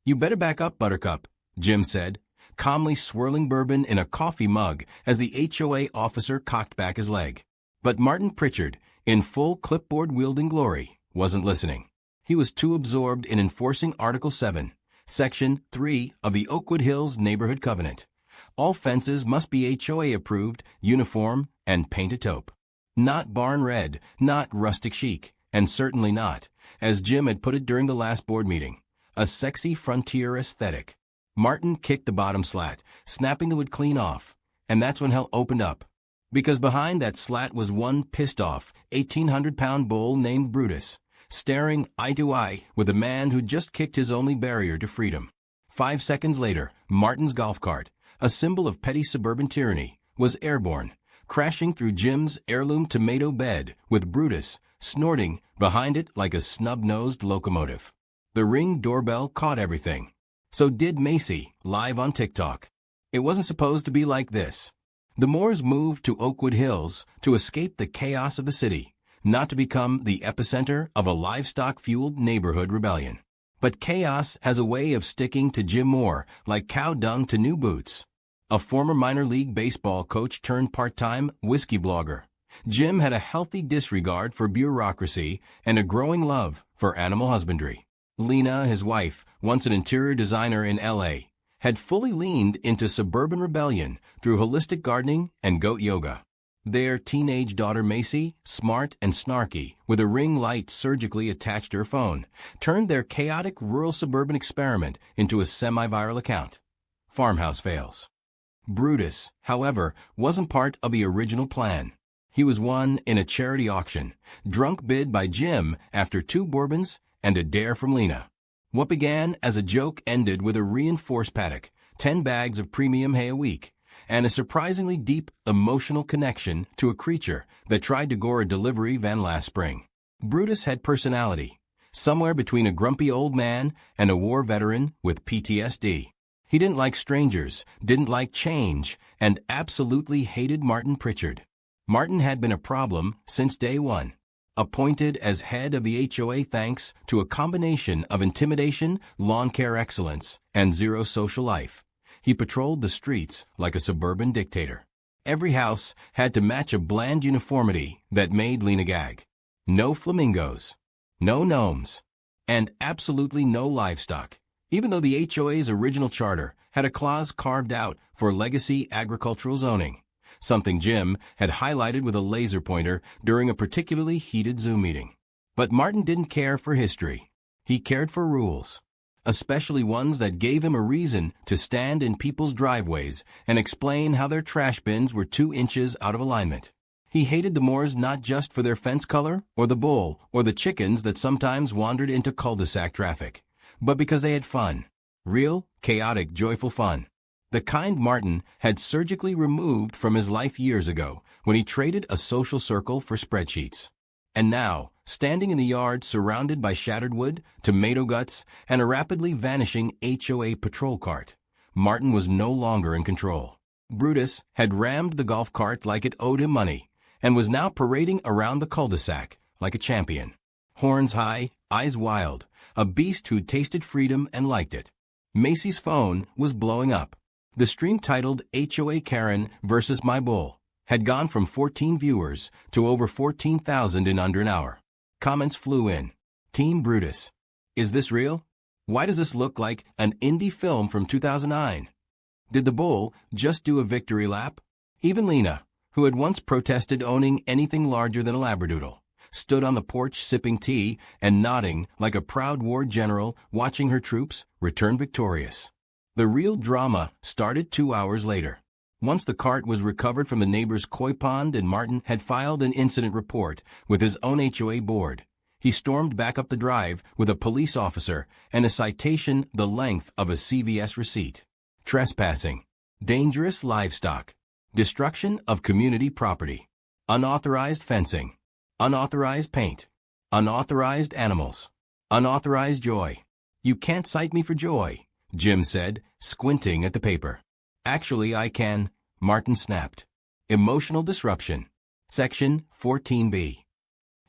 "You better back up, Buttercup," Jim said, calmly swirling bourbon in a coffee mug as the HOA officer cocked back his leg. But Martin Pritchard, in full clipboard-wielding glory, wasn't listening. He was too absorbed in enforcing Article 7, Section 3 of the Oakwood Hills Neighborhood Covenant. All fences must be HOA approved, uniform, and painted taupe. Not barn red, not rustic chic, and certainly not, as Jim had put it during the last board meeting, a sexy frontier aesthetic. Martin kicked the bottom slat, snapping the wood clean off, and that's when hell opened up. Because behind that slat was one pissed-off, 1,800-pound bull named Brutus, staring eye to eye with a man who'd just kicked his only barrier to freedom. 5 seconds later, Martin's golf cart, a symbol of petty suburban tyranny, was airborne, crashing through Jim's heirloom tomato bed, with Brutus snorting behind it like a snub-nosed locomotive. The Ring doorbell caught everything. So did Macy, live on TikTok. It wasn't supposed to be like this. The Moores moved to Oakwood Hills to escape the chaos of the city, not to become the epicenter of a livestock-fueled neighborhood rebellion. But chaos has a way of sticking to Jim Moore like cow dung to new boots. A former minor league baseball coach turned part-time whiskey blogger, Jim had a healthy disregard for bureaucracy and a growing love for animal husbandry. Lena, his wife, once an interior designer in LA, had fully leaned into suburban rebellion through holistic gardening and goat yoga. Their teenage daughter Macy, smart and snarky, with a ring light surgically attached to her phone, turned their chaotic rural suburban experiment into a semi-viral account. Farmhouse fails. Brutus, however, wasn't part of the original plan. He was won in a charity auction, drunk bid by Jim after 2 bourbons and a dare from Lena. What began as a joke ended with a reinforced paddock, 10 bags of premium hay a week, and a surprisingly deep emotional connection to a creature that tried to gore a delivery van last spring. Brutus had personality, somewhere between a grumpy old man and a war veteran with PTSD. He didn't like strangers, didn't like change, and absolutely hated Martin Pritchard. Martin had been a problem since day one. Appointed as head of the HOA thanks to a combination of intimidation, lawn care excellence, and zero social life, he patrolled the streets like a suburban dictator. Every house had to match a bland uniformity that made Lena gag. No flamingos, no gnomes, and absolutely no livestock, even though the HOA's original charter had a clause carved out for legacy agricultural zoning, something Jim had highlighted with a laser pointer during a particularly heated Zoom meeting. But Martin didn't care for history. He cared for rules, especially ones that gave him a reason to stand in people's driveways and explain how their trash bins were 2 inches out of alignment. He hated the Moores not just for their fence color, or the bull, or the chickens that sometimes wandered into cul-de-sac traffic, but because they had fun. Real, chaotic, joyful fun. The kind Martin had surgically removed from his life years ago when he traded a social circle for spreadsheets. And now, standing in the yard surrounded by shattered wood, tomato guts, and a rapidly vanishing HOA patrol cart, Martin was no longer in control. Brutus had rammed the golf cart like it owed him money, and was now parading around the cul-de-sac like a champion. Horns high, eyes wild, a beast who'd tasted freedom and liked it. Macy's phone was blowing up. The stream titled HOA Karen vs. My Bull had gone from 14 viewers to over 14,000 in under an hour. Comments flew in. Team Brutus. Is this real? Why does this look like an indie film from 2009? Did the bull just do a victory lap? Even Lena, who had once protested owning anything larger than a labradoodle, stood on the porch sipping tea and nodding like a proud war general watching her troops return victorious. The real drama started 2 hours later. Once the cart was recovered from the neighbor's koi pond and Martin had filed an incident report with his own HOA board, he stormed back up the drive with a police officer and a citation the length of a CVS receipt. Trespassing, dangerous livestock, destruction of community property, unauthorized fencing, unauthorized paint, unauthorized animals, unauthorized joy. You can't cite me for joy, Jim said, squinting at the paper. Actually, I can, Martin snapped. Emotional disruption. Section 14B.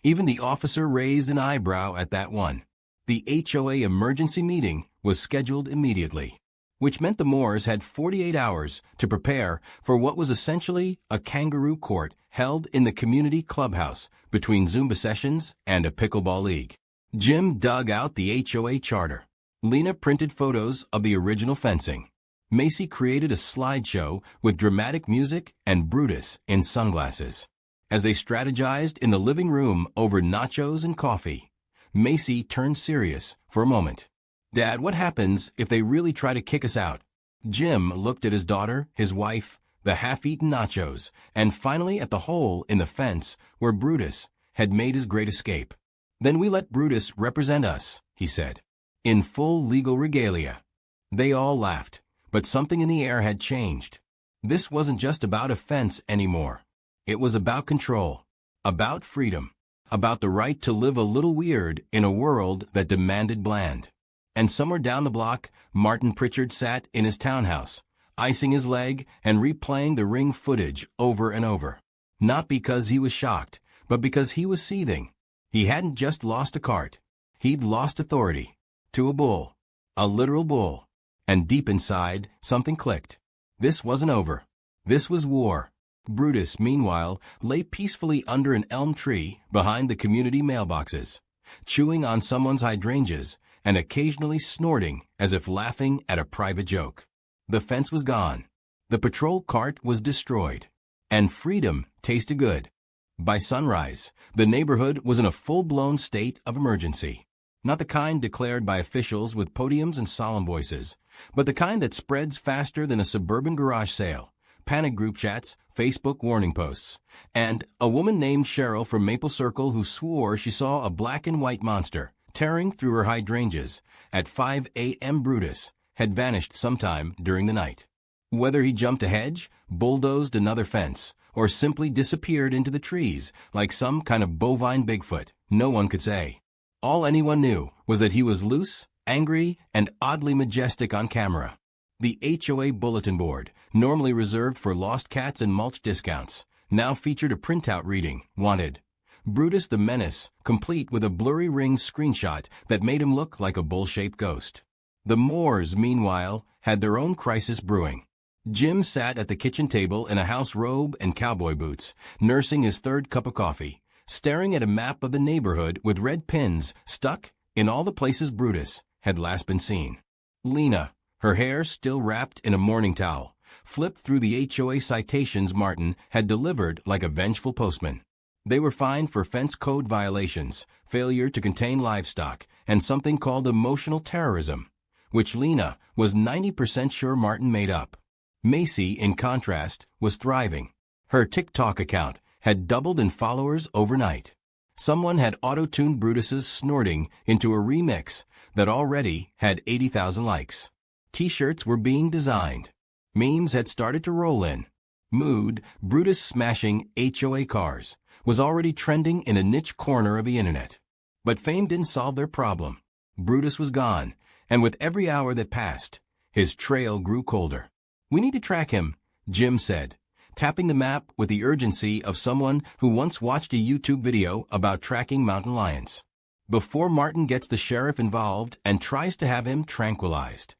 Even the officer raised an eyebrow at that one. The HOA emergency meeting was scheduled immediately, which meant the Moores had 48 hours to prepare for what was essentially a kangaroo court held in the community clubhouse between Zumba sessions and a pickleball league. Jim dug out the HOA charter. Lena printed photos of the original fencing. Macy created a slideshow with dramatic music and Brutus in sunglasses. As they strategized in the living room over nachos and coffee, Macy turned serious for a moment. "Dad, what happens if they really try to kick us out?" Jim looked at his daughter, his wife, the half-eaten nachos, and finally at the hole in the fence where Brutus had made his great escape. "Then we let Brutus represent us," he said, in full legal regalia. They all laughed, but something in the air had changed. This wasn't just about a fence anymore. It was about control, about freedom, about the right to live a little weird in a world that demanded bland. And somewhere down the block, Martin Pritchard sat in his townhouse, icing his leg and replaying the ring footage over and over. Not because he was shocked, but because he was seething. He hadn't just lost a cart. He'd lost authority. To a bull. A literal bull. And deep inside, something clicked. This wasn't over. This was war. Brutus, meanwhile, lay peacefully under an elm tree behind the community mailboxes, chewing on someone's hydrangeas and occasionally snorting as if laughing at a private joke. The fence was gone. The patrol cart was destroyed. And freedom tasted good. By sunrise, the neighborhood was in a full-blown state of emergency. Not the kind declared by officials with podiums and solemn voices, but the kind that spreads faster than a suburban garage sale. Panic group chats, Facebook warning posts, and a woman named Cheryl from Maple Circle who swore she saw a black and white monster tearing through her hydrangeas at 5 a.m. Brutus had vanished sometime during the night. Whether he jumped a hedge, bulldozed another fence, or simply disappeared into the trees like some kind of bovine Bigfoot, no one could say. All anyone knew was that he was loose, angry, and oddly majestic on camera. The HOA bulletin board, normally reserved for lost cats and mulch discounts, now featured a printout reading, "Wanted. Brutus the Menace," complete with a blurry ring screenshot that made him look like a bull-shaped ghost. The Moores, meanwhile, had their own crisis brewing. Jim sat at the kitchen table in a house robe and cowboy boots, nursing his third cup of coffee, staring at a map of the neighborhood with red pins stuck in all the places Brutus had last been seen. Lena, her hair still wrapped in a morning towel, flipped through the HOA citations Martin had delivered like a vengeful postman. They were fined for fence code violations, failure to contain livestock, and something called emotional terrorism, which Lena was 90% sure Martin made up. Macy, in contrast, was thriving. Her TikTok account had doubled in followers overnight. Someone had auto-tuned Brutus's snorting into a remix that already had 80,000 likes. T-shirts were being designed. Memes had started to roll in. Mood, Brutus smashing HOA cars, was already trending in a niche corner of the internet. But fame didn't solve their problem. Brutus was gone, and with every hour that passed, his trail grew colder. "We need to track him," Jim said, tapping the map with the urgency of someone who once watched a YouTube video about tracking mountain lions. "Before Martin gets the sheriff involved and tries to have him tranquilized."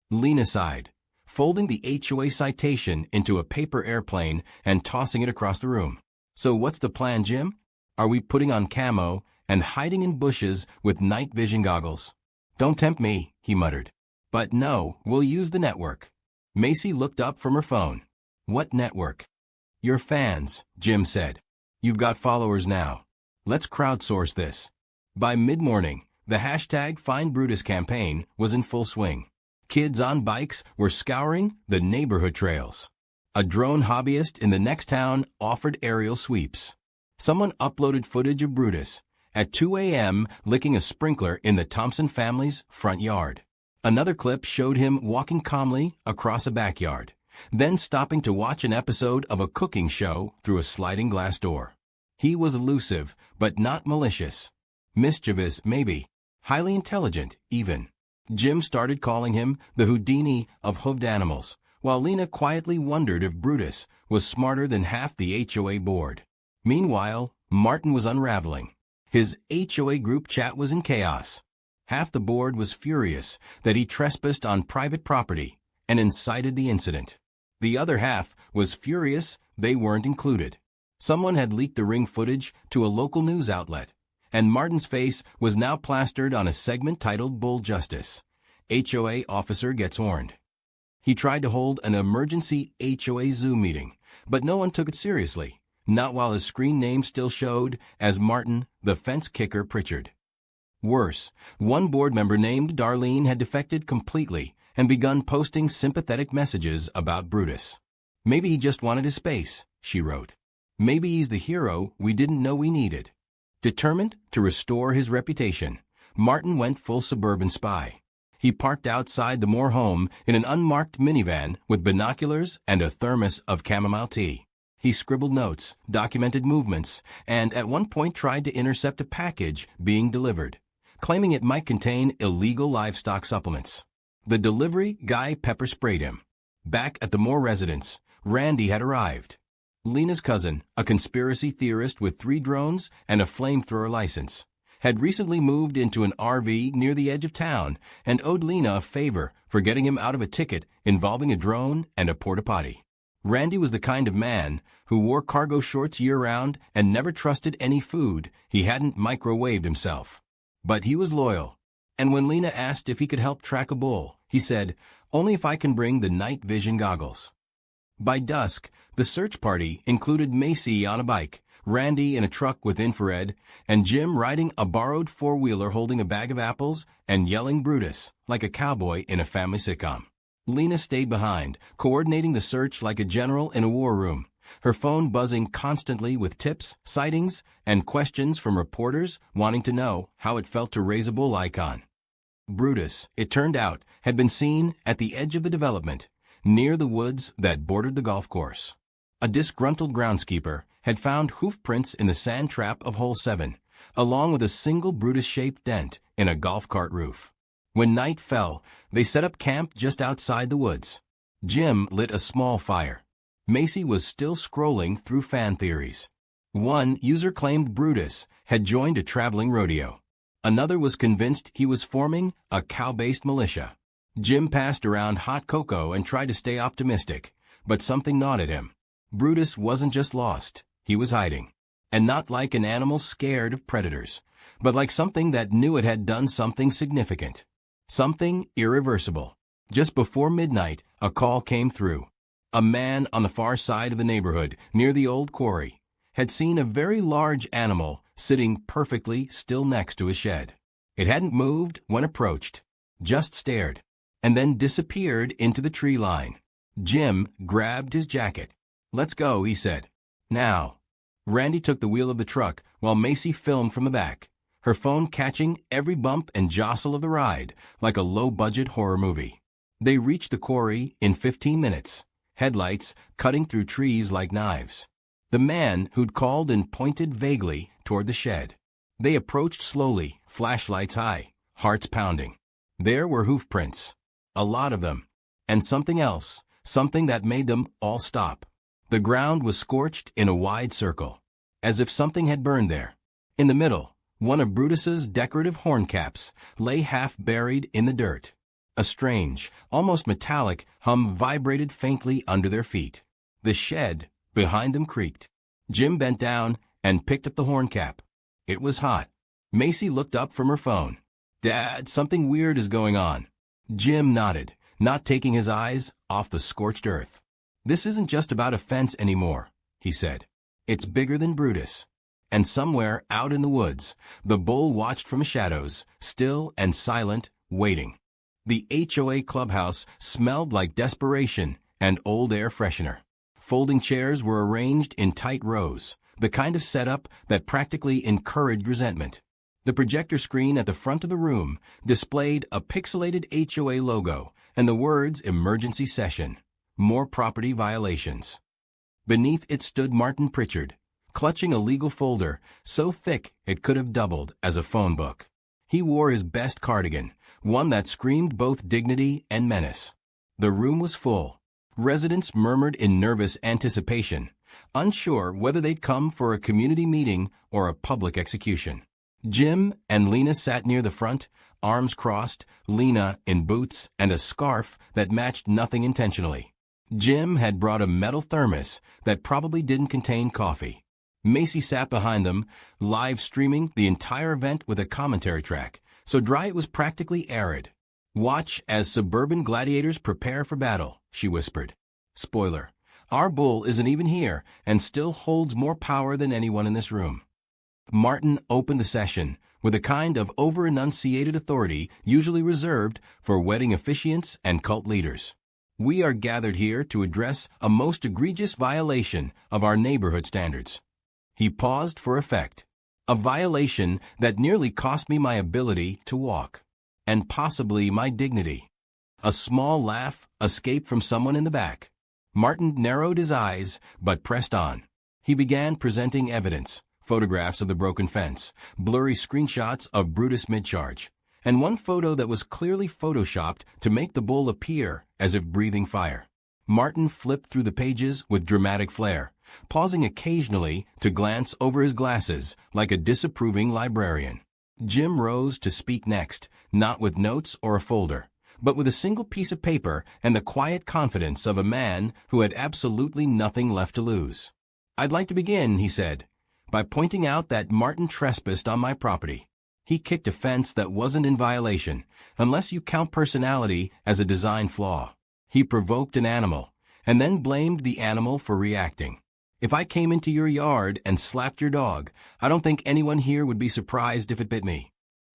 Lena sighed, folding the HOA citation into a paper airplane and tossing it across the room. "So what's the plan, Jim? Are we putting on camo and hiding in bushes with night vision goggles?" "Don't tempt me," he muttered. "But no, we'll use the network." Macy looked up from her phone. "What network?" "Your fans," Jim said. "You've got followers now. Let's crowdsource this." By mid-morning, the hashtag Find Brutus campaign was in full swing. Kids on bikes were scouring the neighborhood trails. A drone hobbyist in the next town offered aerial sweeps. Someone uploaded footage of Brutus at 2 a.m. licking a sprinkler in the Thompson family's front yard. Another clip showed him walking calmly across a backyard, then stopping to watch an episode of a cooking show through a sliding glass door. He was elusive, but not malicious. Mischievous, maybe. Highly intelligent, even. Jim started calling him the Houdini of hoofed animals, while Lena quietly wondered if Brutus was smarter than half the HOA board. Meanwhile, Martin was unraveling. His HOA group chat was in chaos. Half the board was furious that he trespassed on private property and incited the incident. The other half was furious they weren't included. Someone had leaked the ring footage to a local news outlet, and Martin's face was now plastered on a segment titled Bull Justice. HOA officer gets warned. He tried to hold an emergency HOA Zoom meeting, but no one took it seriously, not while his screen name still showed as Martin, the fence kicker Pritchard. Worse, one board member named Darlene had defected completely and begun posting sympathetic messages about Brutus. "Maybe he just wanted his space," she wrote. "Maybe he's the hero we didn't know we needed." Determined to restore his reputation, Martin went full suburban spy. He parked outside the Moore home in an unmarked minivan with binoculars and a thermos of chamomile tea. He scribbled notes, documented movements, and at one point tried to intercept a package being delivered, claiming it might contain illegal livestock supplements. The delivery guy pepper-sprayed him. Back at the Moore residence, Randy had arrived. Lena's cousin, a conspiracy theorist with 3 drones and a flamethrower license, had recently moved into an RV near the edge of town and owed Lena a favor for getting him out of a ticket involving a drone and a porta-potty. Randy was the kind of man who wore cargo shorts year-round and never trusted any food he hadn't microwaved himself. But he was loyal, and when Lena asked if he could help track a bull, he said, "Only if I can bring the night vision goggles." By dusk, the search party included Macy on a bike, Randy in a truck with infrared, and Jim riding a borrowed four-wheeler holding a bag of apples and yelling Brutus like a cowboy in a family sitcom. Lena stayed behind, coordinating the search like a general in a war room, her phone buzzing constantly with tips, sightings, and questions from reporters wanting to know how it felt to raise a bull icon. Brutus, it turned out, had been seen at the edge of the development, near the woods that bordered the golf course. A disgruntled groundskeeper had found hoof prints in the sand trap of hole 7, along with a single Brutus-shaped dent in a golf cart roof. When night fell, they set up camp just outside the woods. Jim lit a small fire. Macy was still scrolling through fan theories. One user claimed Brutus had joined a traveling rodeo. Another was convinced he was forming a cow-based militia. Jim passed around hot cocoa and tried to stay optimistic, but something gnawed at him. Brutus wasn't just lost, he was hiding. And not like an animal scared of predators, but like something that knew it had done something significant. Something irreversible. Just before midnight, a call came through. A man on the far side of the neighborhood, near the old quarry, had seen a very large animal sitting perfectly still next to his shed. It hadn't moved when approached, just stared, and then disappeared into the tree line. Jim grabbed his jacket. "Let's go," he said. "Now." Randy took the wheel of the truck while Macy filmed from the back, her phone catching every bump and jostle of the ride like a low-budget horror movie. They reached the quarry in 15 minutes, headlights cutting through trees like knives. The man who'd called and pointed vaguely toward the shed. They approached slowly, flashlights high, hearts pounding. There were hoof prints, a lot of them, and something else, something that made them all stop. The ground was scorched in a wide circle, as if something had burned there. In the middle, one of Brutus's decorative horn caps lay half buried in the dirt. A strange, almost metallic hum vibrated faintly under their feet. The shed behind them creaked. Jim bent down and picked up the horn cap. It was hot. Macy looked up from her phone. "Dad, something weird is going on." Jim nodded, not taking his eyes off the scorched earth. "This isn't just about a fence anymore," he said. "It's bigger than Brutus." And somewhere out in the woods, the bull watched from shadows, still and silent, waiting. The HOA clubhouse smelled like desperation and old air freshener. Folding chairs were arranged in tight rows, the kind of setup that practically encouraged resentment. The projector screen at the front of the room displayed a pixelated HOA logo and the words "Emergency Session. More property violations." Beneath it stood Martin Pritchard, clutching a legal folder so thick it could have doubled as a phone book. He wore his best cardigan, one that screamed both dignity and menace. The room was full. Residents murmured in nervous anticipation, unsure whether they'd come for a community meeting or a public execution. Jim and Lena sat near the front, arms crossed, Lena in boots and a scarf that matched nothing intentionally. Jim had brought a metal thermos that probably didn't contain coffee. Macy sat behind them, live streaming the entire event with a commentary track, so dry it was practically arid. "Watch as suburban gladiators prepare for battle," she whispered. Spoiler: our bull isn't even here and still holds more power than anyone in this room. Martin opened the session with a kind of over-enunciated authority usually reserved for wedding officiants and cult leaders. "We are gathered here to address a most egregious violation of our neighborhood standards." He paused for effect. "A violation that nearly cost me my ability to walk. And possibly my dignity." A small laugh escaped from someone in the back. Martin narrowed his eyes, but pressed on. He began presenting evidence, photographs of the broken fence, blurry screenshots of Brutus mid-charge, and one photo that was clearly photoshopped to make the bull appear as if breathing fire. Martin flipped through the pages with dramatic flair, pausing occasionally to glance over his glasses like a disapproving librarian. Jim rose to speak next, not with notes or a folder, but with a single piece of paper and the quiet confidence of a man who had absolutely nothing left to lose. "I'd like to begin," he said, "by pointing out that Martin trespassed on my property. He kicked a fence that wasn't in violation, unless you count personality as a design flaw. He provoked an animal, and then blamed the animal for reacting. If I came into your yard and slapped your dog, I don't think anyone here would be surprised if it bit me."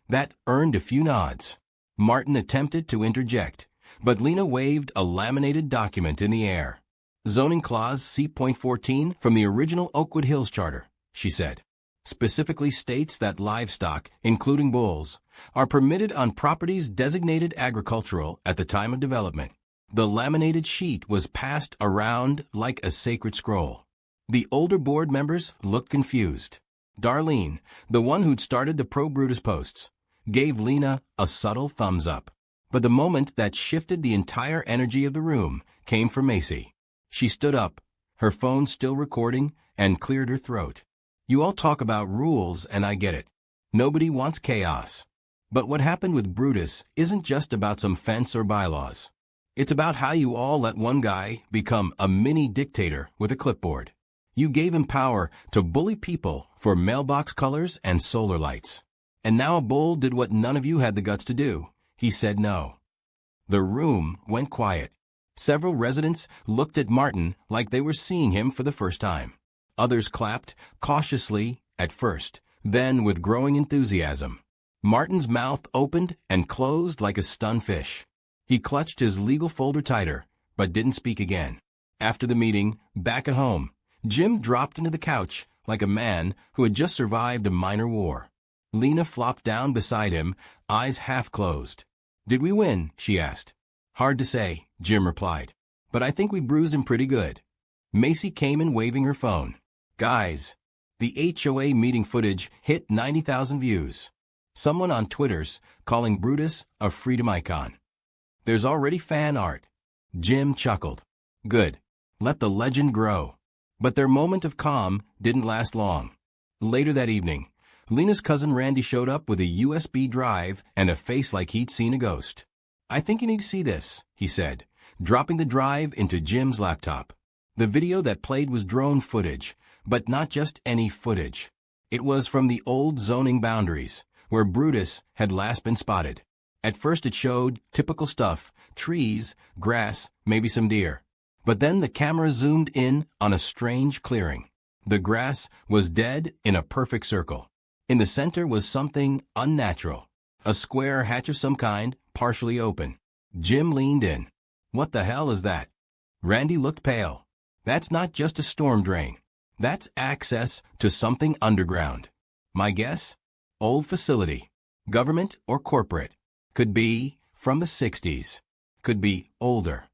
That earned a few nods. Martin attempted to interject, but Lena waved a laminated document in the air. "Zoning Clause C.14 from the original Oakwood Hills Charter," she said, "specifically states that livestock, including bulls, are permitted on properties designated agricultural at the time of development." The laminated sheet was passed around like a sacred scroll. The older board members looked confused. Darlene, the one who'd started the pro-Brutus posts, gave Lena a subtle thumbs up. But the moment that shifted the entire energy of the room came from Macy. She stood up, her phone still recording, and cleared her throat. "You all talk about rules, and I get it. Nobody wants chaos. But what happened with Brutus isn't just about some fence or bylaws. It's about how you all let one guy become a mini dictator with a clipboard. You gave him power to bully people for mailbox colors and solar lights. And now a bull did what none of you had the guts to do. He said no." The room went quiet. Several residents looked at Martin like they were seeing him for the first time. Others clapped, cautiously at first, then with growing enthusiasm. Martin's mouth opened and closed like a stunned fish. He clutched his legal folder tighter, but didn't speak again. After the meeting, back at home, Jim dropped into the couch like a man who had just survived a minor war. Lena flopped down beside him, eyes half closed. "Did we win?" she asked. "Hard to say," Jim replied, "but I think we bruised him pretty good." Macy came in waving her phone. "Guys, the HOA meeting footage hit 90,000 views. Someone on Twitter's calling Brutus a freedom icon. There's already fan art." Jim chuckled. "Good. Let the legend grow." But their moment of calm didn't last long. Later that evening, Lena's cousin Randy showed up with a USB drive and a face like he'd seen a ghost. "I think you need to see this," he said, dropping the drive into Jim's laptop. The video that played was drone footage, but not just any footage. It was from the old zoning boundaries, where Brutus had last been spotted. At first it showed typical stuff, trees, grass, maybe some deer. But then the camera zoomed in on a strange clearing. The grass was dead in a perfect circle. In the center was something unnatural. A square hatch of some kind, partially open. Jim leaned in. "What the hell is that?" Randy looked pale. "That's not just a storm drain. That's access to something underground. My guess? Old facility. Government or corporate. Could be from the 60s. Could be older."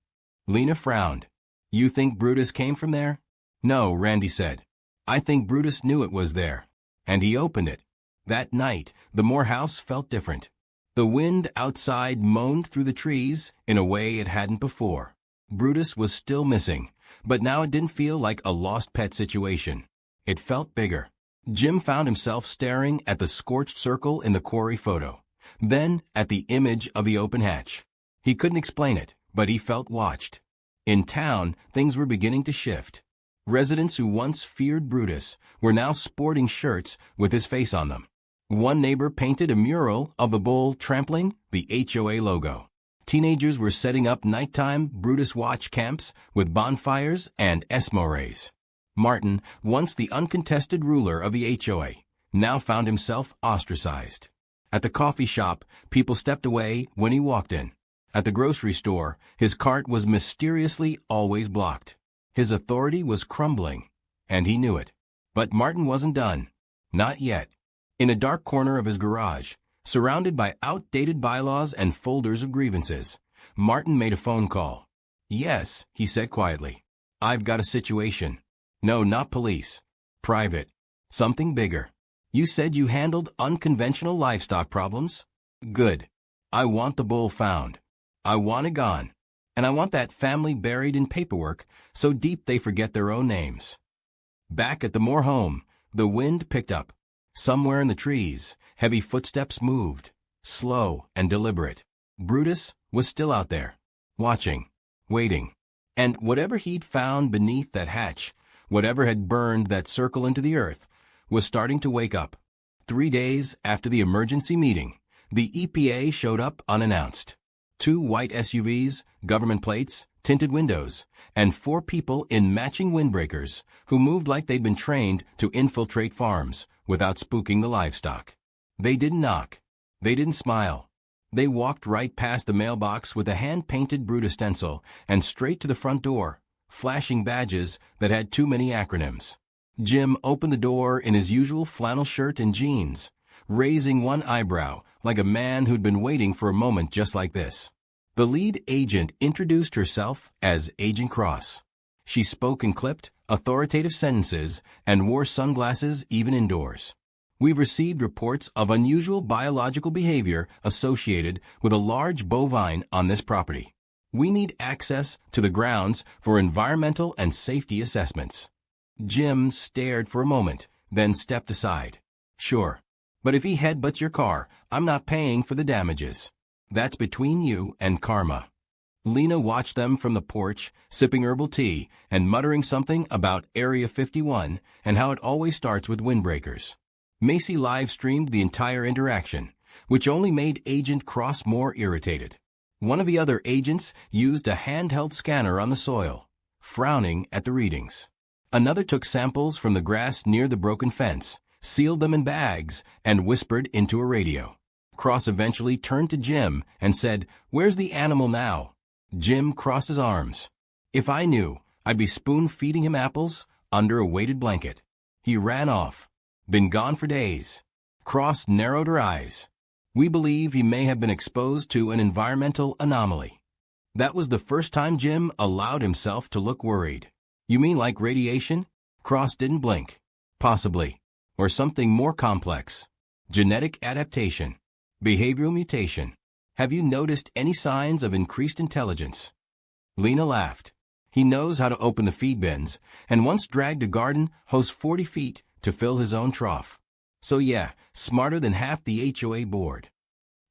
Lena frowned. "You think Brutus came from there?" "No," Randy said. "I think Brutus knew it was there. And he opened it." That night, the Moore house felt different. The wind outside moaned through the trees in a way it hadn't before. Brutus was still missing, but now it didn't feel like a lost pet situation. It felt bigger. Jim found himself staring at the scorched circle in the quarry photo, then at the image of the open hatch. He couldn't explain it, but he felt watched. In town, things were beginning to shift. Residents who once feared Brutus were now sporting shirts with his face on them. One neighbor painted a mural of the bull trampling the HOA logo. Teenagers were setting up nighttime Brutus watch camps with bonfires and esmores. Martin, once the uncontested ruler of the HOA, now found himself ostracized. At the coffee shop, people stepped away when he walked in. At the grocery store, his cart was mysteriously always blocked. His authority was crumbling, and he knew it. But Martin wasn't done. Not yet. In a dark corner of his garage, surrounded by outdated bylaws and folders of grievances, Martin made a phone call. "Yes," he said quietly. "I've got a situation. No, not police. Private. Something bigger. You said you handled unconventional livestock problems? Good. I want the bull found. I want it gone. And I want that family buried in paperwork so deep they forget their own names." Back at the Moore home, the wind picked up. Somewhere in the trees, heavy footsteps moved, slow and deliberate. Brutus was still out there, watching, waiting. And whatever he'd found beneath that hatch, whatever had burned that circle into the earth, was starting to wake up. 3 days after the emergency meeting, the EPA showed up unannounced. 2 white SUVs, government plates, tinted windows, and 4 people in matching windbreakers who moved like they'd been trained to infiltrate farms without spooking the livestock. They didn't knock. They didn't smile. They walked right past the mailbox with a hand-painted Brutus stencil and straight to the front door, flashing badges that had too many acronyms. Jim opened the door in his usual flannel shirt and jeans, raising one eyebrow like a man who'd been waiting for a moment just like this. The lead agent introduced herself as Agent Cross. She spoke in clipped, authoritative sentences and wore sunglasses even indoors. "We've received reports of unusual biological behavior associated with a large bovine on this property. We need access to the grounds for environmental and safety assessments." Jim stared for a moment, then stepped aside. "Sure. But if he headbutts your car, I'm not paying for the damages. That's between you and karma." Lena watched them from the porch, sipping herbal tea and muttering something about Area 51 and how it always starts with windbreakers. Macy live-streamed the entire interaction, which only made Agent Cross more irritated. One of the other agents used a handheld scanner on the soil, frowning at the readings. Another took samples from the grass near the broken fence, sealed them in bags, and whispered into a radio. Cross eventually turned to Jim and said, "Where's the animal now?" Jim crossed his arms. "If I knew, I'd be spoon-feeding him apples under a weighted blanket." He ran off. "Been gone for days." Cross narrowed her eyes. "We believe he may have been exposed to an environmental anomaly." That was the first time Jim allowed himself to look worried. "You mean like radiation?" Cross didn't blink. "Possibly. Or something more complex. Genetic adaptation. Behavioral mutation. Have you noticed any signs of increased intelligence?" Lena laughed. "He knows how to open the feed bins, and once dragged a garden hose 40 feet to fill his own trough. So yeah, smarter than half the HOA board."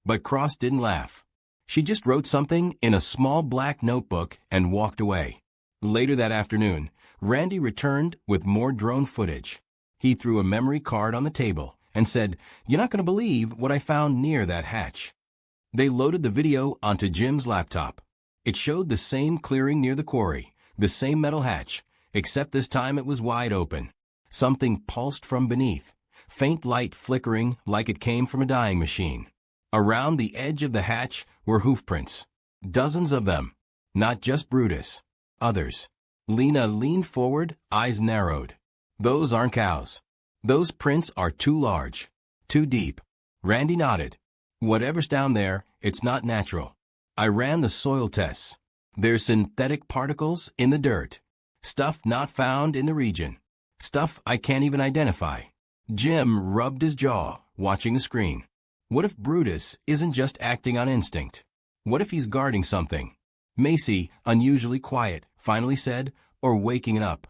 But Cross didn't laugh. She just wrote something in a small black notebook and walked away. Later that afternoon, Randy returned with more drone footage. He threw a memory card on the table and said, "You're not going to believe what I found near that hatch." They loaded the video onto Jim's laptop. It showed the same clearing near the quarry, the same metal hatch, except this time it was wide open. Something pulsed from beneath, faint light flickering like it came from a dyeing machine. Around the edge of the hatch were hoofprints. Dozens of them. Not just Brutus. Others. Lena leaned forward, eyes narrowed. "Those aren't cows. Those prints are too large. Too deep." Randy nodded. "Whatever's down there, it's not natural. I ran the soil tests. There's synthetic particles in the dirt. Stuff not found in the region. Stuff I can't even identify." Jim rubbed his jaw, watching the screen. What if Brutus isn't just acting on instinct? What if he's guarding something? Macy, unusually quiet, finally said, or waking up.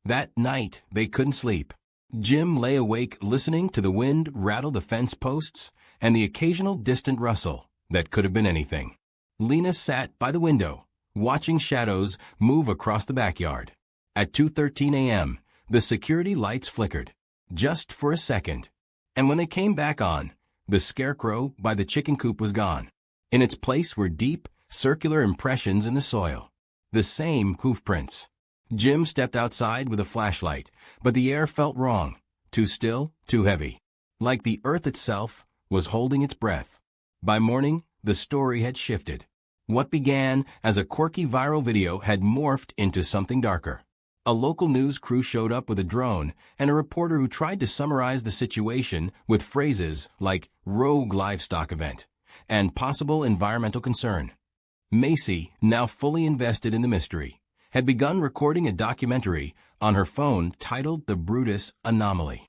That night, they couldn't sleep. Jim lay awake listening to the wind rattle the fence posts and the occasional distant rustle that could have been anything. Lena sat by the window, watching shadows move across the backyard. At 2:13 a.m., the security lights flickered, just for a second. And when they came back on, the scarecrow by the chicken coop was gone. In its place were deep, circular impressions in the soil. The same hoof prints. Jim stepped outside with a flashlight, but the air felt wrong. Too still, too heavy. Like the earth itself was holding its breath. By morning, the story had shifted. What began as a quirky viral video had morphed into something darker. A local news crew showed up with a drone and a reporter who tried to summarize the situation with phrases like rogue livestock event and possible environmental concern. Macy, now fully invested in the mystery, had begun recording a documentary on her phone titled The Brutus Anomaly.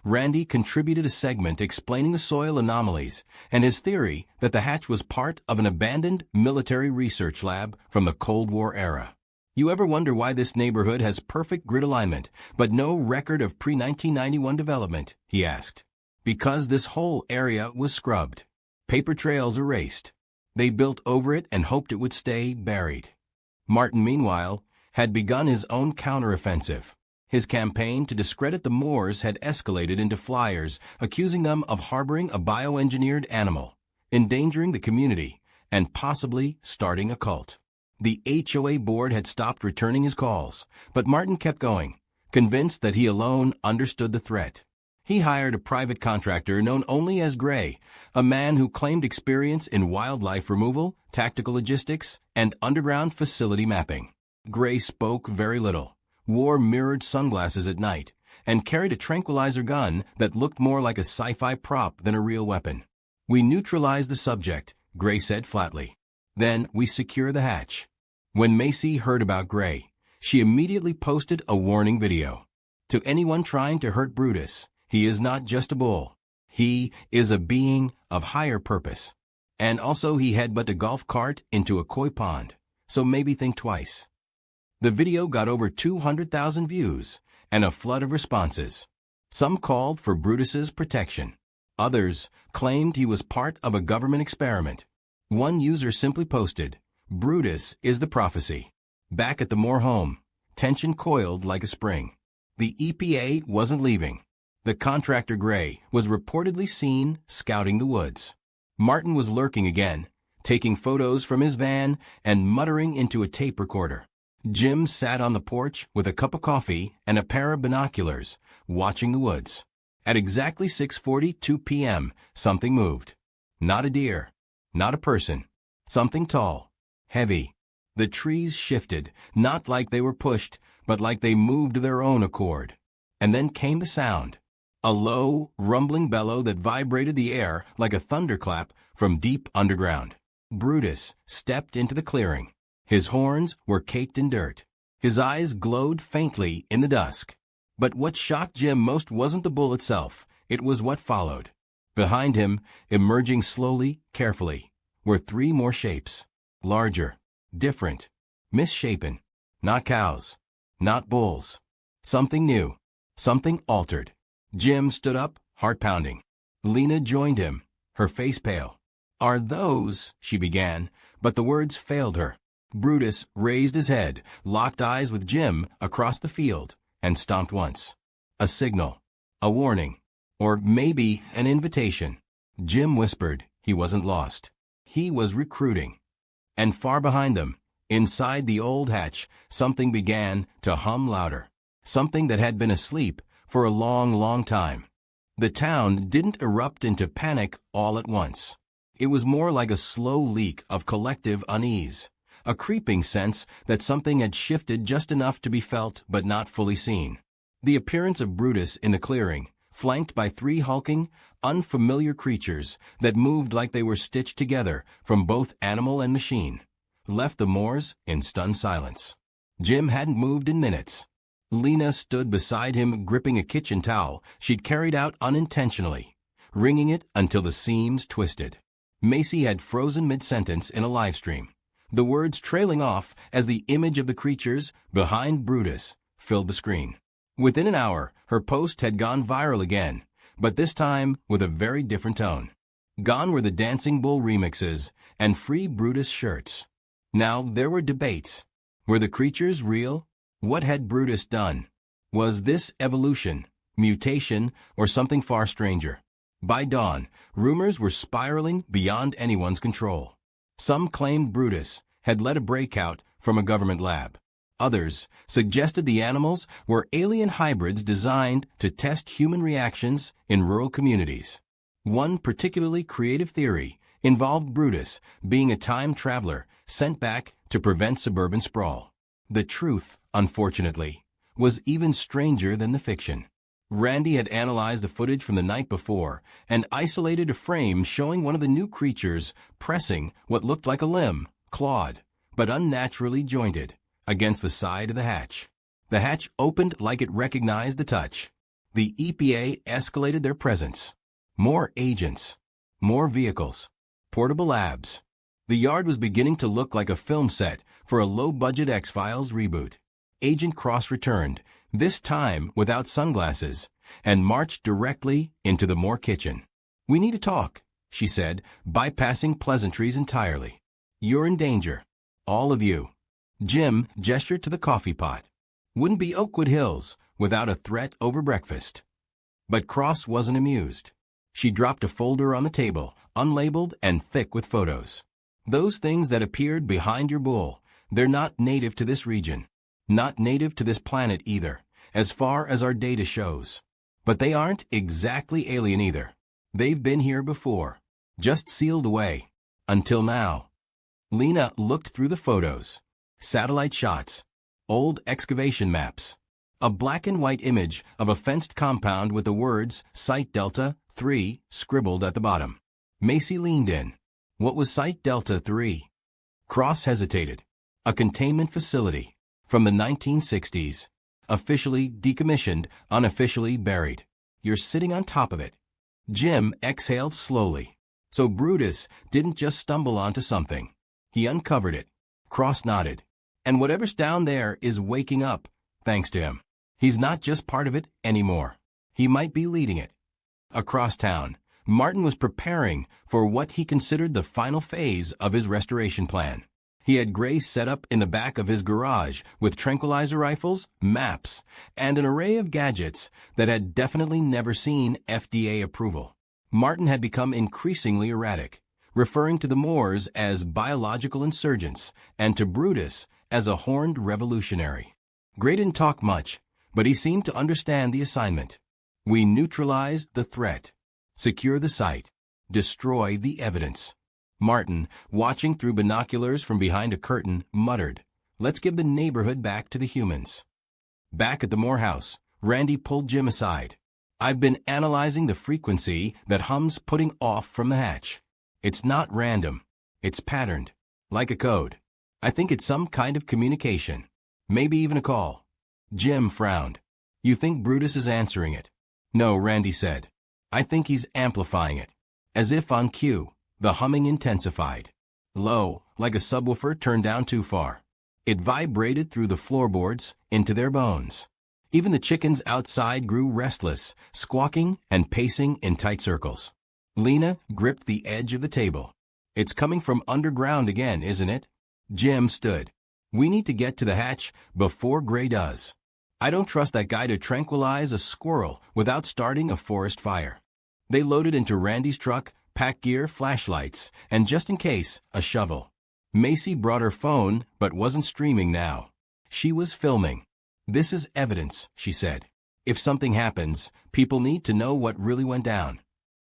Randy contributed a segment explaining the soil anomalies and his theory that the hatch was part of an abandoned military research lab from the Cold War era. You ever wonder why this neighborhood has perfect grid alignment, but no record of pre-1991 development? He asked. Because this whole area was scrubbed. Paper trails erased. They built over it and hoped it would stay buried. Martin, meanwhile, had begun his own counteroffensive. His campaign to discredit the Moors had escalated into flyers accusing them of harboring a bioengineered animal, endangering the community, and possibly starting a cult. The HOA board had stopped returning his calls, but Martin kept going, convinced that he alone understood the threat. He hired a private contractor known only as Gray, a man who claimed experience in wildlife removal, tactical logistics, and underground facility mapping. Gray spoke very little, wore mirrored sunglasses at night, and carried a tranquilizer gun that looked more like a sci-fi prop than a real weapon. We neutralized the subject, Gray said flatly. Then we secure the hatch. When Macy heard about Gray, she immediately posted a warning video. To anyone trying to hurt Brutus, he is not just a bull. He is a being of higher purpose. And also he headbutted a golf cart into a koi pond, so maybe think twice. The video got over 200,000 views and a flood of responses. Some called for Brutus's protection. Others claimed he was part of a government experiment. One user simply posted, "Brutus is the prophecy." Back at the Moore home, tension coiled like a spring. The EPA wasn't leaving. The contractor Gray was reportedly seen scouting the woods. Martin was lurking again, taking photos from his van and muttering into a tape recorder. Jim sat on the porch with a cup of coffee and a pair of binoculars, watching the woods. At exactly 6:42 p.m., something moved. Not a deer, not a person, something tall, heavy. The trees shifted, not like they were pushed, but like they moved of their own accord. And then came the sound. A low, rumbling bellow that vibrated the air like a thunderclap from deep underground. Brutus stepped into the clearing. His horns were caked in dirt. His eyes glowed faintly in the dusk. But what shocked Jim most wasn't the bull itself, it was what followed. Behind him, emerging slowly, carefully, were three more shapes. Larger, different, misshapen. Not cows, not bulls. Something new, something altered. Jim stood up, heart pounding. Lena joined him, her face pale. "Are those," she began, but the words failed her. Brutus raised his head, locked eyes with Jim across the field, and stomped once. A signal, a warning, or maybe an invitation. Jim whispered he wasn't lost. He was recruiting. And far behind them, inside the old hatch, something began to hum louder. Something that had been asleep for a long, long time. The town didn't erupt into panic all at once. It was more like a slow leak of collective unease. A creeping sense that something had shifted just enough to be felt but not fully seen. The appearance of Brutus in the clearing, flanked by three hulking, unfamiliar creatures that moved like they were stitched together from both animal and machine, left the Moors in stunned silence. Jim hadn't moved in minutes. Lena stood beside him gripping a kitchen towel she'd carried out unintentionally, wringing it until the seams twisted. Macy had frozen mid-sentence in a live stream, the words trailing off as the image of the creatures behind Brutus filled the screen. Within an hour, her post had gone viral again, but this time with a very different tone. Gone were the Dancing Bull remixes and free Brutus shirts. Now there were debates. Were the creatures real? What had Brutus done? Was this evolution, mutation, or something far stranger? By dawn, rumors were spiraling beyond anyone's control. Some claimed Brutus had led a breakout from a government lab. Others suggested the animals were alien hybrids designed to test human reactions in rural communities. One particularly creative theory involved Brutus being a time traveler sent back to prevent suburban sprawl. The truth, unfortunately, was even stranger than the fiction. Randy had analyzed the footage from the night before and isolated a frame showing one of the new creatures pressing what looked like a limb, clawed, but unnaturally jointed, against the side of the hatch. The hatch opened like it recognized the touch. The EPA escalated their presence. More agents. More vehicles. Portable labs. The yard was beginning to look like a film set for a low-budget X-Files reboot. Agent Cross returned, this time without sunglasses, and marched directly into the Moore kitchen. "We need to talk," she said, bypassing pleasantries entirely. "You're in danger. All of you." Jim gestured to the coffee pot. Wouldn't be Oakwood Hills without a threat over breakfast. But Cross wasn't amused. She dropped a folder on the table, unlabeled and thick with photos. "Those things that appeared behind your bull, they're not native to this region. Not native to this planet either, as far as our data shows. But they aren't exactly alien either. They've been here before, just sealed away. Until now." Lena looked through the photos. Satellite shots. Old excavation maps. A black and white image of a fenced compound with the words Site Delta 3 scribbled at the bottom. Macy leaned in. What was Site Delta 3? Cross hesitated. A containment facility. From the 1960s. Officially decommissioned, unofficially buried. You're sitting on top of it. Jim exhaled slowly. So Brutus didn't just stumble onto something. He uncovered it. Cross nodded. And whatever's down there is waking up, thanks to him. He's not just part of it anymore. He might be leading it. Across town, Martin was preparing for what he considered the final phase of his restoration plan. He had Grace set up in the back of his garage with tranquilizer rifles, maps, and an array of gadgets that had definitely never seen FDA approval. Martin had become increasingly erratic, referring to the Moors as biological insurgents and to Brutus as a horned revolutionary. Gray didn't talk much, but he seemed to understand the assignment. We neutralized the threat. Secure the site. Destroy the evidence. Martin, watching through binoculars from behind a curtain, muttered, "Let's give the neighborhood back to the humans." Back at the Moore house, Randy pulled Jim aside. "I've been analyzing the frequency that hums putting off from the hatch. It's not random. It's patterned. Like a code. I think it's some kind of communication. Maybe even a call." Jim frowned. "You think Brutus is answering it?" "No," Randy said. "I think he's amplifying it." As if on cue, the humming intensified. Low, like a subwoofer turned down too far. It vibrated through the floorboards into their bones. Even the chickens outside grew restless, squawking and pacing in tight circles. Lena gripped the edge of the table. "It's coming from underground again, isn't it?" Jim stood. "We need to get to the hatch before Gray does. I don't trust that guy to tranquilize a squirrel without starting a forest fire." They loaded into Randy's truck, pack gear, flashlights, and just in case, a shovel. Macy brought her phone, but wasn't streaming now. She was filming. "This is evidence," she said. "If something happens, people need to know what really went down."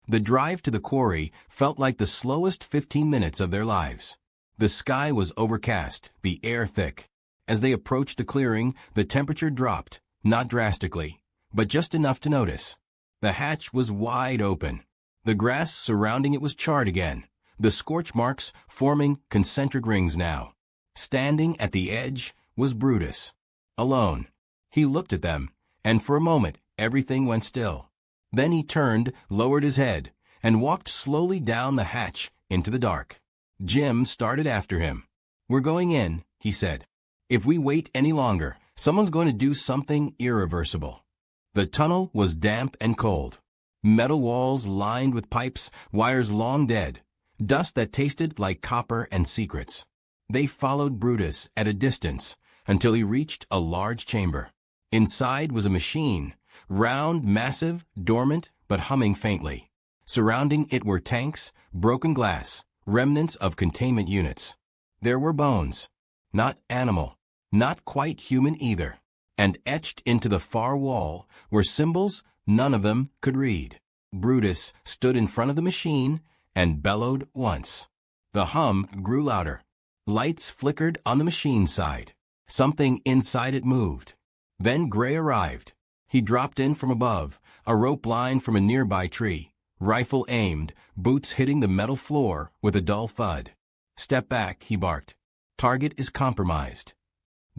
The drive to the quarry felt like the slowest 15 minutes of their lives. The sky was overcast, the air thick. As they approached the clearing, the temperature dropped, not drastically, but just enough to notice. The hatch was wide open. The grass surrounding it was charred again, the scorch marks forming concentric rings now. Standing at the edge was Brutus. Alone. He looked at them, and for a moment everything went still. Then he turned, lowered his head, and walked slowly down the hatch into the dark. Jim started after him. "We're going in," he said. "If we wait any longer, someone's going to do something irreversible." The tunnel was damp and cold. Metal walls lined with pipes, wires long dead, dust that tasted like copper and secrets. They followed Brutus at a distance until he reached a large chamber. Inside was a machine, round, massive, dormant, but humming faintly. Surrounding it were tanks, broken glass, remnants of containment units. There were bones. Not animal, not quite human either. And etched into the far wall were symbols none of them could read. Brutus stood in front of the machine and bellowed once. The hum grew louder. Lights flickered on the machine side. Something inside it moved. Then Gray arrived. He dropped in from above, a rope line from a nearby tree, rifle aimed, boots hitting the metal floor with a dull thud. "Step back," he barked. "Target is compromised."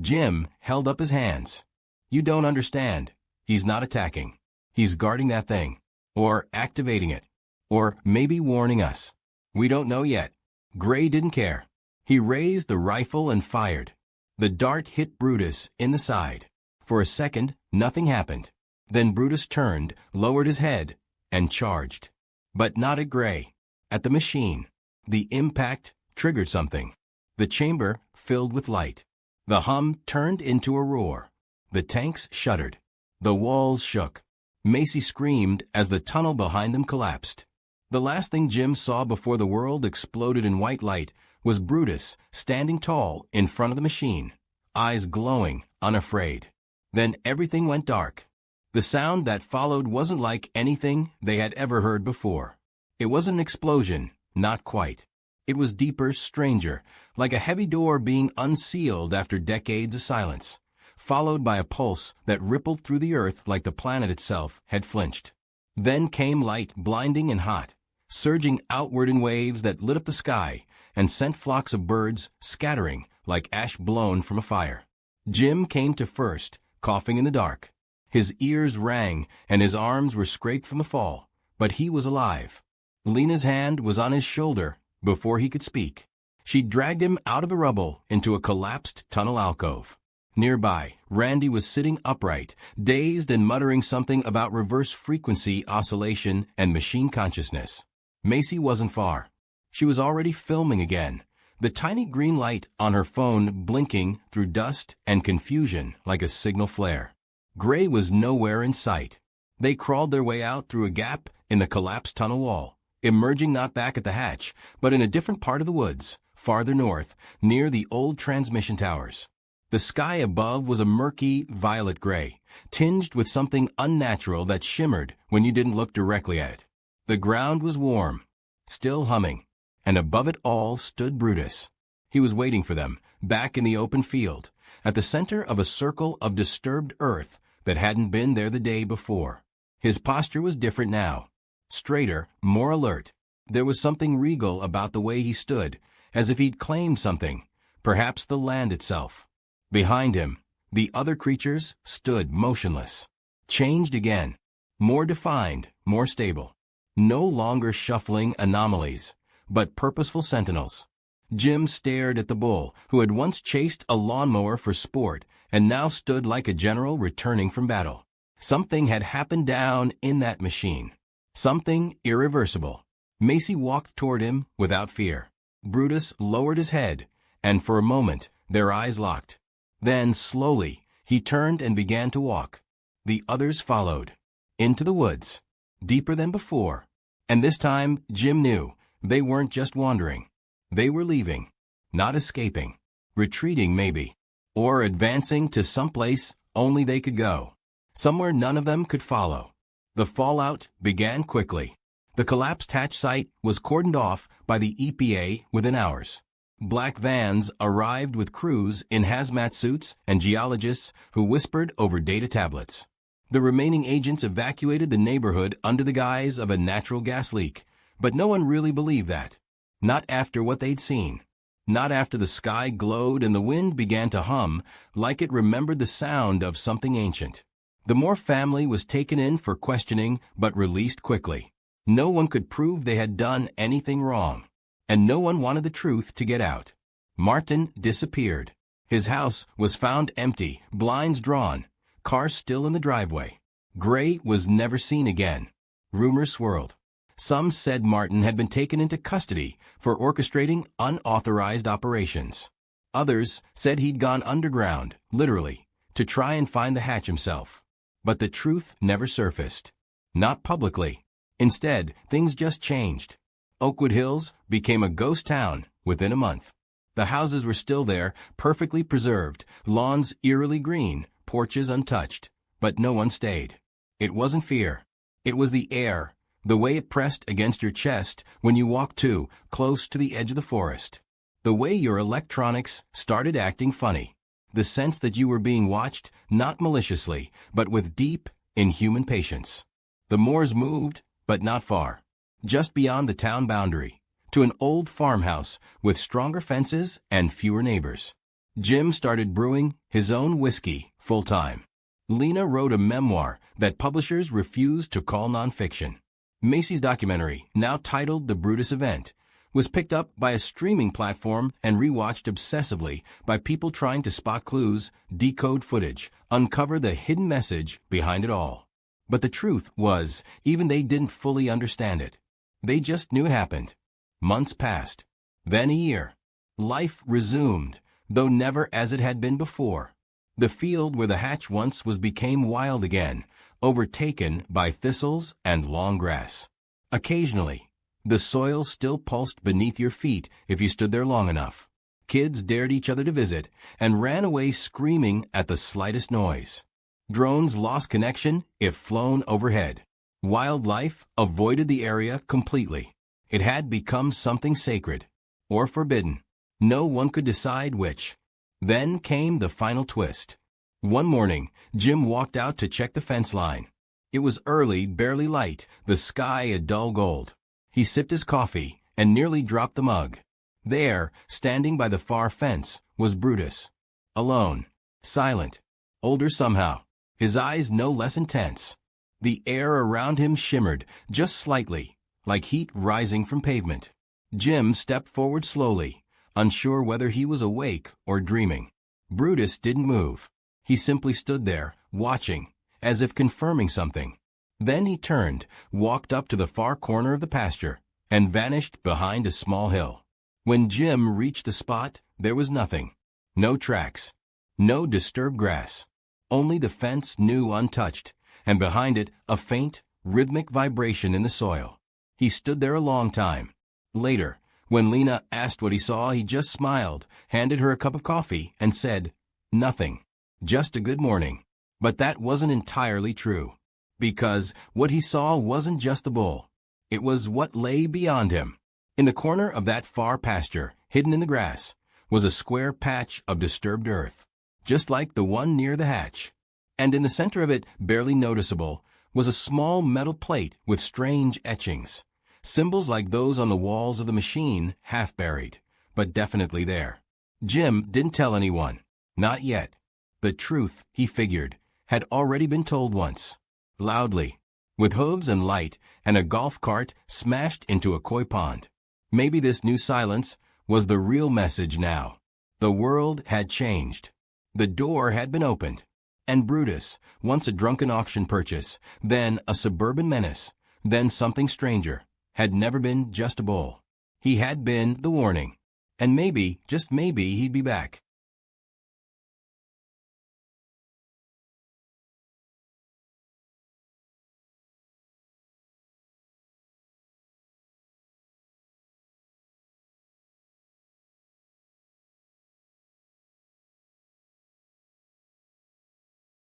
Jim held up his hands. "You don't understand. He's not attacking. He's guarding that thing. Or activating it. Or maybe warning us. We don't know yet." Gray didn't care. He raised the rifle and fired. The dart hit Brutus in the side. For a second, nothing happened. Then Brutus turned, lowered his head, and charged. But not at Gray. At the machine. The impact triggered something. The chamber filled with light. The hum turned into a roar. The tanks shuddered. The walls shook. Macy screamed as the tunnel behind them collapsed. The last thing Jim saw before the world exploded in white light was Brutus standing tall in front of the machine, eyes glowing, unafraid. Then everything went dark. The sound that followed wasn't like anything they had ever heard before. It wasn't an explosion, not quite. It was deeper, stranger, like a heavy door being unsealed after decades of silence, followed by a pulse that rippled through the earth like the planet itself had flinched. Then came light, blinding and hot, surging outward in waves that lit up the sky and sent flocks of birds scattering like ash blown from a fire. Jim came to first, coughing in the dark. His ears rang and his arms were scraped from the fall, but he was alive. Lena's hand was on his shoulder before he could speak. She dragged him out of the rubble into a collapsed tunnel alcove. Nearby, Randy was sitting upright, dazed and muttering something about reverse frequency oscillation and machine consciousness. Macy wasn't far. She was already filming again, the tiny green light on her phone blinking through dust and confusion like a signal flare. Gray was nowhere in sight. They crawled their way out through a gap in the collapsed tunnel wall, emerging not back at the hatch, but in a different part of the woods, farther north, near the old transmission towers. The sky above was a murky violet gray, tinged with something unnatural that shimmered when you didn't look directly at it. The ground was warm, still humming, and above it all stood Brutus. He was waiting for them, back in the open field, at the center of a circle of disturbed earth that hadn't been there the day before. His posture was different now, straighter, more alert. There was something regal about the way he stood, as if he'd claimed something, perhaps the land itself. Behind him, the other creatures stood motionless, changed again, more defined, more stable. No longer shuffling anomalies, but purposeful sentinels. Jim stared at the bull, who had once chased a lawnmower for sport and now stood like a general returning from battle. Something had happened down in that machine. Something irreversible. Macy walked toward him without fear. Brutus lowered his head, and for a moment their eyes locked. Then, slowly, he turned and began to walk. The others followed. Into the woods. Deeper than before. And this time, Jim knew, they weren't just wandering. They were leaving. Not escaping. Retreating, maybe. Or advancing to someplace only they could go. Somewhere none of them could follow. The fallout began quickly. The collapsed hatch site was cordoned off by the EPA within hours. Black vans arrived with crews in hazmat suits and geologists who whispered over data tablets. The remaining agents evacuated the neighborhood under the guise of a natural gas leak, but no one really believed that. Not after what they'd seen. Not after the sky glowed and the wind began to hum like it remembered the sound of something ancient. The Moore family was taken in for questioning but released quickly. No one could prove they had done anything wrong, and no one wanted the truth to get out. Martin disappeared. His house was found empty, blinds drawn, car still in the driveway. Gray was never seen again. Rumors swirled. Some said Martin had been taken into custody for orchestrating unauthorized operations. Others said he'd gone underground, literally, to try and find the hatch himself. But the truth never surfaced. Not publicly. Instead, things just changed. Oakwood Hills became a ghost town within a month. The houses were still there, perfectly preserved, lawns eerily green, porches untouched. But no one stayed. It wasn't fear. It was the air, the way it pressed against your chest when you walked too close to the edge of the forest. The way your electronics started acting funny. The sense that you were being watched, not maliciously, but with deep, inhuman patience. The moors moved, but not far. Just beyond the town boundary, to an old farmhouse with stronger fences and fewer neighbors. Jim started brewing his own whiskey full-time. Lena wrote a memoir that publishers refused to call nonfiction. Macy's documentary, now titled The Brutus Event, was picked up by a streaming platform and rewatched obsessively by people trying to spot clues, decode footage, uncover the hidden message behind it all. But the truth was, even they didn't fully understand it. They just knew it happened. Months passed. Then a year. Life resumed, though never as it had been before. The field where the hatch once was became wild again, overtaken by thistles and long grass. Occasionally, the soil still pulsed beneath your feet if you stood there long enough. Kids dared each other to visit and ran away screaming at the slightest noise. Drones lost connection if flown overhead. Wildlife avoided the area completely. It had become something sacred or forbidden. No one could decide which. Then came the final twist. One morning, Jim walked out to check the fence line. It was early, barely light, the sky a dull gold. He sipped his coffee and nearly dropped the mug. There, standing by the far fence, was Brutus. Alone. Silent. Older somehow. His eyes no less intense. The air around him shimmered, just slightly, like heat rising from pavement. Jim stepped forward slowly, unsure whether he was awake or dreaming. Brutus didn't move. He simply stood there, watching, as if confirming something. Then he turned, walked up to the far corner of the pasture, and vanished behind a small hill. When Jim reached the spot, there was nothing. No tracks. No disturbed grass. Only the fence new untouched, and behind it a faint, rhythmic vibration in the soil. He stood there a long time. Later, when Lena asked what he saw, he just smiled, handed her a cup of coffee, and said, "Nothing. Just a good morning." But that wasn't entirely true. Because what he saw wasn't just the bull. It was what lay beyond him. In the corner of that far pasture, hidden in the grass, was a square patch of disturbed earth, just like the one near the hatch. And in the center of it, barely noticeable, was a small metal plate with strange etchings. Symbols like those on the walls of the machine, half buried, but definitely there. Jim didn't tell anyone. Not yet. The truth, he figured, had already been told once. Loudly, with hooves and light, and a golf cart smashed into a koi pond. Maybe this new silence was the real message now. The world had changed. The door had been opened. And Brutus, once a drunken auction purchase, then a suburban menace, then something stranger, had never been just a bull. He had been the warning. And maybe, just maybe, he'd be back.